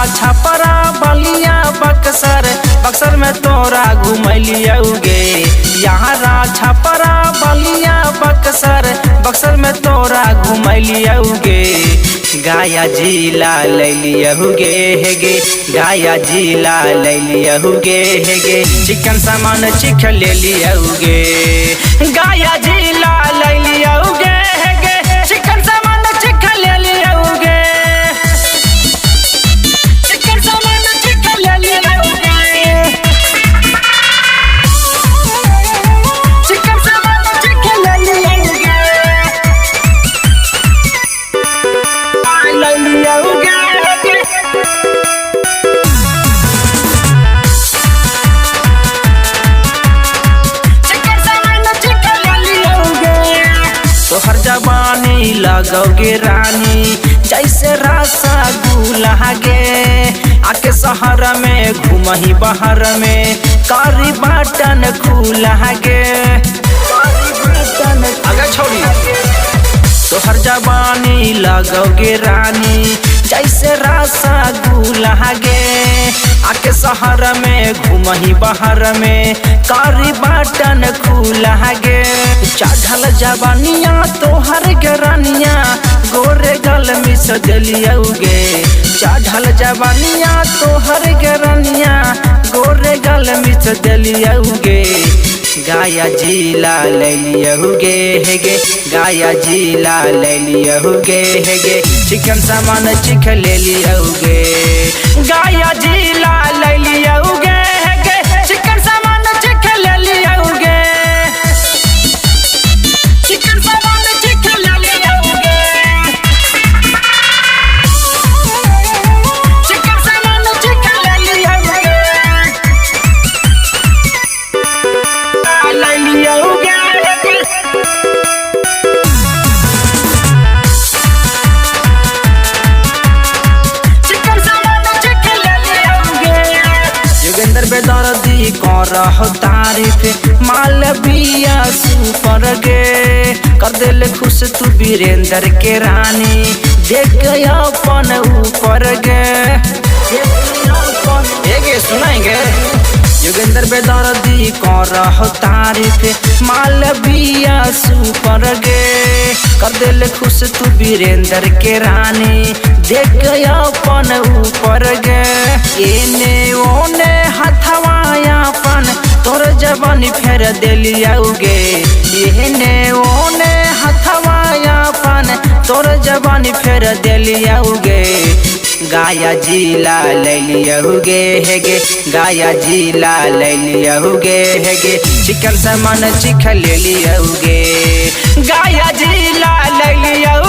छपरा बलिया बक्सर में तोरा घुमलियौगे। यहाँ छपरा बलिया बक्सर में तोरा घुमलियौगे। गाया जिला लैलियहुगे हेगे, गाया जिला लैलियहुगे हेगे। चिकन सामान चिख लेलियहुगे। गाया जिला लैलियहुगे हेगे, चिकन सामान चिख लेलियहुगे। चिकन सामान चिख लेलियहुगे। चिकन सामान चिख लेलियहुगे। तोहर जवानी लगोगे रानी जैसे रसगुल्ला गे। आके शहर में घूमही बहर में कारी बटन खुला गे। आगे छोड़ी तोहर जवानी लगोगे रानी जैसे रसगुल्ला गे। आके शहर में घूमही बहर में कारी बटन खुला गे। चढ़ल जवानिया तोहर गरानिया गोरे गल मिस दिलियौगे। चढ़ल जवानिया तोहर गरानिया गोरे गल मिस दिलियौगे। गाया जिला लैलियहुगे हेगे, गाया जिला लैलियहुगे हेगे। चिकन सामान चिख लेलियहुगे। गाया जिला लैलियहुगे हेगे, चिकन सामान चिख लेलियहुगे। चिकन सामान चिख लेलियहुगे। चिकन सामान चिख लेलियहुगे। योगेंद्र बेदर्दी करह तारीफ मालविया सुपर गे। कर दिल खुश तू वीरेंद्र के रानी देख अपन ऊपर गे। सुनाएंगे योगेंद्र बेदर्दी करह तारीफ मालविया सुपर गे। कर दिल खुश तू वीरेंद्र के रानी देख अपन ऊपर गे। एने ओने हथवायापन तोर जवानी फेर दिलियौगे। एने ओने हथवायापन तोर जवानी फेर दिलियौगे। गाया जिला लैलियहुगे हेगे, गाया जिला लैलियहुगे हेगे। चिकन सामान चिख लेलियहुगे। गाया जिला लैलियहुगे।